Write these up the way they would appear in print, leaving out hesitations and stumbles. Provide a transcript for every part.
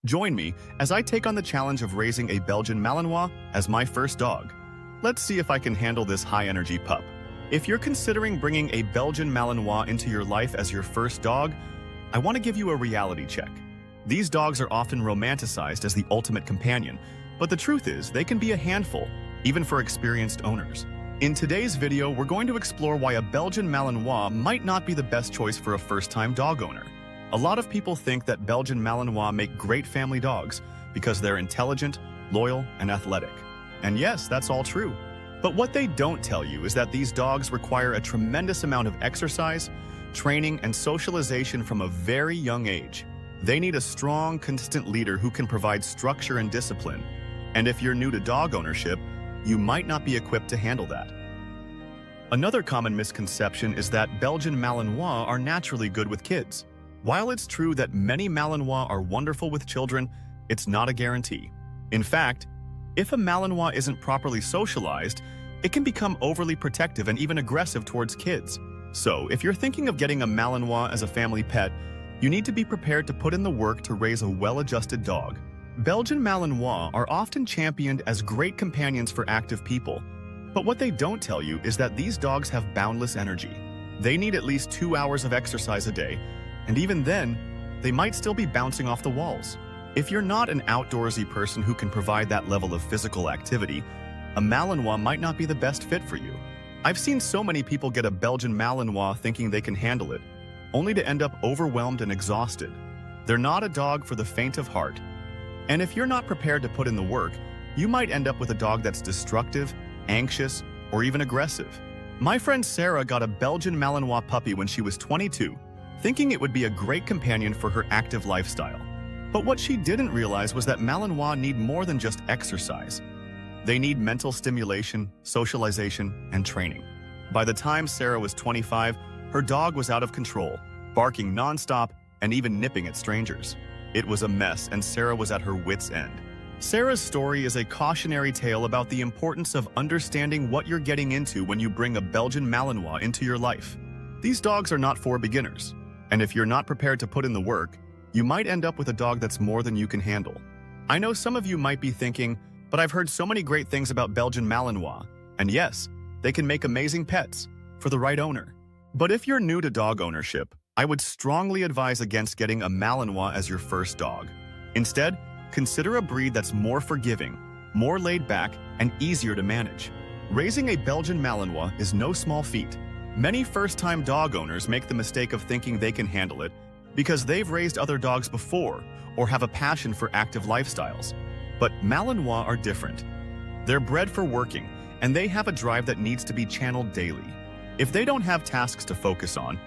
Join me as I take on the challenge of raising a Belgian Malinois as my first dog. Let's see if I can handle this high-energy pup. If you're considering bringing a Belgian Malinois into your life as your first dog, I want to give you a reality check. These dogs are often romanticized as the ultimate companion, but the truth is they can be a handful, even for experienced owners. In today's video, we're going to explore why a Belgian Malinois might not be the best choice for a first-time dog owner. A lot of people think that Belgian Malinois make great family dogs because they're intelligent, loyal, and athletic. And yes, that's all true. But what they don't tell you is that these dogs require a tremendous amount of exercise, training, and socialization from a very young age. They need a strong, consistent leader who can provide structure and discipline. And if you're new to dog ownership, you might not be equipped to handle that. Another common misconception is that Belgian Malinois are naturally good with kids. While it's true that many Malinois are wonderful with children, it's not a guarantee. In fact, if a Malinois isn't properly socialized, it can become overly protective and even aggressive towards kids. So, if you're thinking of getting a Malinois as a family pet, you need to be prepared to put in the work to raise a well-adjusted dog. Belgian Malinois are often championed as great companions for active people, but what they don't tell you is that these dogs have boundless energy. They need at least 2 hours of exercise a day, and even then, they might still be bouncing off the walls. If you're not an outdoorsy person who can provide that level of physical activity, a Malinois might not be the best fit for you. I've seen so many people get a Belgian Malinois thinking they can handle it, only to end up overwhelmed and exhausted. They're not a dog for the faint of heart. And if you're not prepared to put in the work, you might end up with a dog that's destructive, anxious, or even aggressive. My friend Sarah got a Belgian Malinois puppy when she was 22, thinking it would be a great companion for her active lifestyle. But what she didn't realize was that Malinois need more than just exercise. They need mental stimulation, socialization, and training. By the time Sarah was 25, her dog was out of control, barking nonstop and even nipping at strangers. It was a mess, and Sarah was at her wits' end. Sarah's story is a cautionary tale about the importance of understanding what you're getting into when you bring a Belgian Malinois into your life. These dogs are not for beginners, and if you're not prepared to put in the work, you might end up with a dog that's more than you can handle. I know some of you might be thinking, but I've heard so many great things about Belgian Malinois, and yes, they can make amazing pets for the right owner. But if you're new to dog ownership, I would strongly advise against getting a Malinois as your first dog. Instead, consider a breed that's more forgiving, more laid back, and easier to manage. Raising a Belgian Malinois is no small feat. Many first-time dog owners make the mistake of thinking they can handle it because they've raised other dogs before or have a passion for active lifestyles. But Malinois are different. They're bred for working, and they have a drive that needs to be channeled daily. If they don't have tasks to focus on,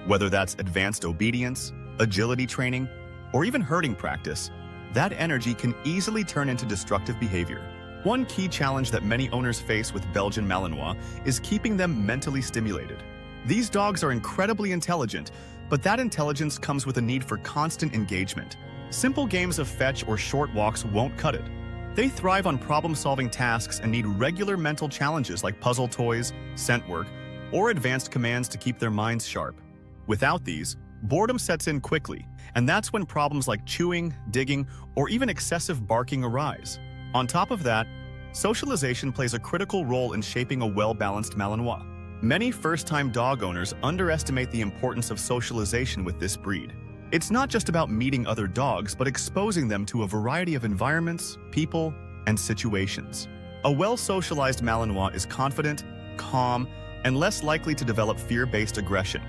whether that's advanced obedience, agility training, or even herding practice, that energy can easily turn into destructive behavior. One key challenge that many owners face with Belgian Malinois is keeping them mentally stimulated. These dogs are incredibly intelligent, but that intelligence comes with a need for constant engagement. Simple games of fetch or short walks won't cut it. They thrive on problem-solving tasks and need regular mental challenges like puzzle toys, scent work, or advanced commands to keep their minds sharp. Without these, boredom sets in quickly, and that's when problems like chewing, digging, or even excessive barking arise. On top of that, socialization plays a critical role in shaping a well-balanced Malinois. Many first-time dog owners underestimate the importance of socialization with this breed. It's not just about meeting other dogs, but exposing them to a variety of environments, people, and situations. A well-socialized Malinois is confident, calm, and less likely to develop fear-based aggression.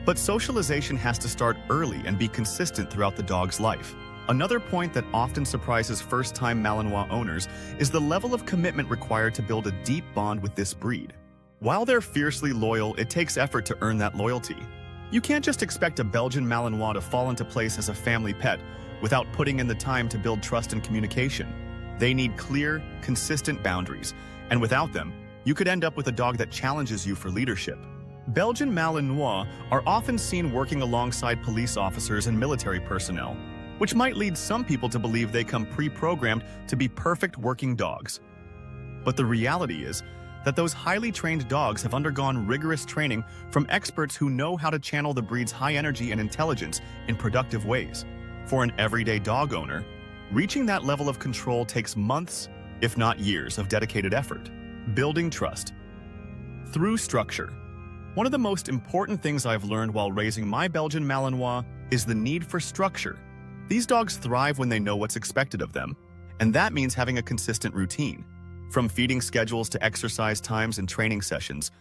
But socialization has to start early and be consistent throughout the dog's life. Another point that often surprises first-time Malinois owners is the level of commitment required to build a deep bond with this breed. While they're fiercely loyal, it takes effort to earn that loyalty. You can't just expect a Belgian Malinois to fall into place as a family pet without putting in the time to build trust and communication. They need clear, consistent boundaries, and without them, you could end up with a dog that challenges you for leadership. Belgian Malinois are often seen working alongside police officers and military personnel, which might lead some people to believe they come pre-programmed to be perfect working dogs. But the reality is that those highly trained dogs have undergone rigorous training from experts who know how to channel the breed's high energy and intelligence in productive ways. For an everyday dog owner, Reaching that level of control takes months, if not years, of dedicated effort. Building trust. Through structure. One of the most important things I've learned while raising my Belgian Malinois is the need for structure. These dogs thrive when they know what's expected of them, and that means having a consistent routine. From feeding schedules to exercise times and training sessions,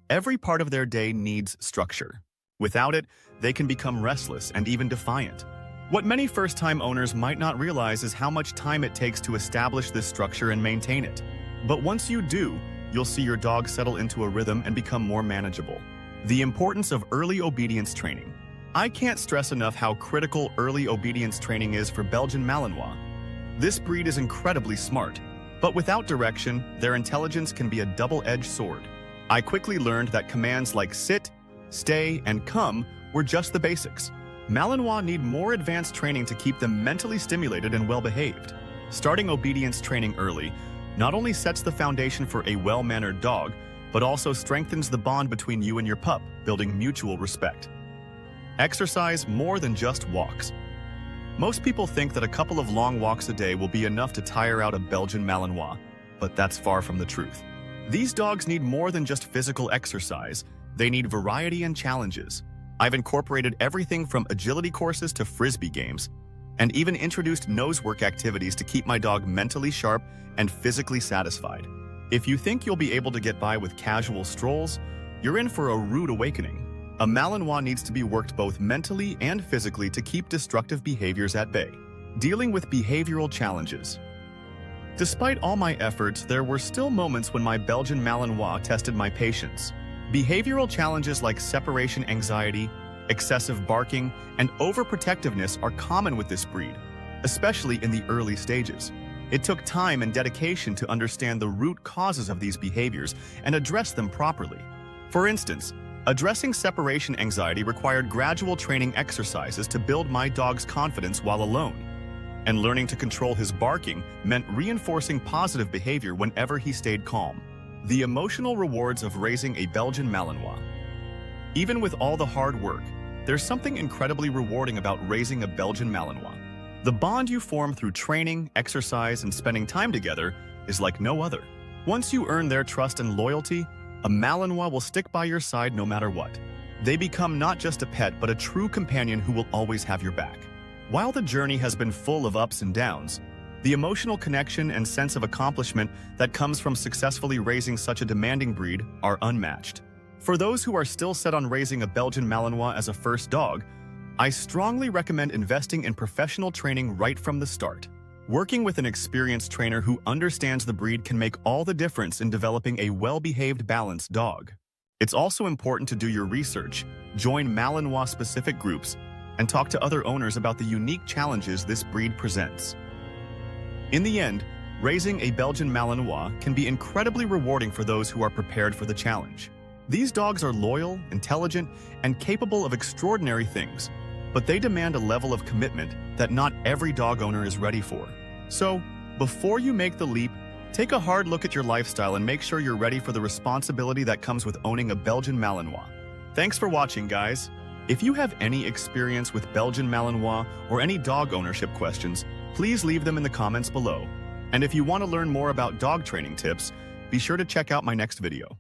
every part of their day needs structure. Without it, they can become restless and even defiant. What many first-time owners might not realize is how much time it takes to establish this structure and maintain it. But once you do, you'll see your dog settle into a rhythm and become more manageable. The importance of early obedience training. I can't stress enough how critical early obedience training is for Belgian Malinois. This breed is incredibly smart, but without direction, their intelligence can be a double-edged sword. I quickly learned that commands like sit, stay, and come were just the basics. Malinois need more advanced training to keep them mentally stimulated and well-behaved. Starting obedience training early not only sets the foundation for a well-mannered dog, but also strengthens the bond between you and your pup, building mutual respect. Exercise more than just walks. Most people think that a couple of long walks a day will be enough to tire out a Belgian Malinois, but that's far from the truth. These dogs need more than just physical exercise. They need variety and challenges. I've incorporated everything from agility courses to frisbee games, and even introduced nose work activities to keep my dog mentally sharp and physically satisfied. If you think you'll be able to get by with casual strolls, you're in for a rude awakening. A Malinois needs to be worked both mentally and physically to keep destructive behaviors at bay. Dealing with behavioral challenges. Despite all my efforts, there were still moments when my Belgian Malinois tested my patience. Behavioral challenges like separation anxiety, excessive barking, and overprotectiveness are common with this breed, especially in the early stages. It took time and dedication to understand the root causes of these behaviors and address them properly. For instance, addressing separation anxiety required gradual training exercises to build my dog's confidence while alone. And learning to control his barking meant reinforcing positive behavior whenever he stayed calm. The emotional rewards of raising a Belgian Malinois. Even with all the hard work, there's something incredibly rewarding about raising a Belgian Malinois. The bond you form through training, exercise, and spending time together is like no other. Once you earn their trust and loyalty, a Malinois will stick by your side no matter what. They become not just a pet, but a true companion who will always have your back. While the journey has been full of ups and downs, the emotional connection and sense of accomplishment that comes from successfully raising such a demanding breed are unmatched. For those who are still set on raising a Belgian Malinois as a first dog, I strongly recommend investing in professional training right from the start. Working with an experienced trainer who understands the breed can make all the difference in developing a well-behaved, balanced dog. It's also important to do your research, join Malinois-specific groups, and talk to other owners about the unique challenges this breed presents. In the end, raising a Belgian Malinois can be incredibly rewarding for those who are prepared for the challenge. These dogs are loyal, intelligent, and capable of extraordinary things, but they demand a level of commitment that not every dog owner is ready for. So, before you make the leap, take a hard look at your lifestyle and make sure you're ready for the responsibility that comes with owning a Belgian Malinois. Thanks for watching, guys. If you have any experience with Belgian Malinois or any dog ownership questions, please leave them in the comments below. And if you want to learn more about dog training tips, be sure to check out my next video.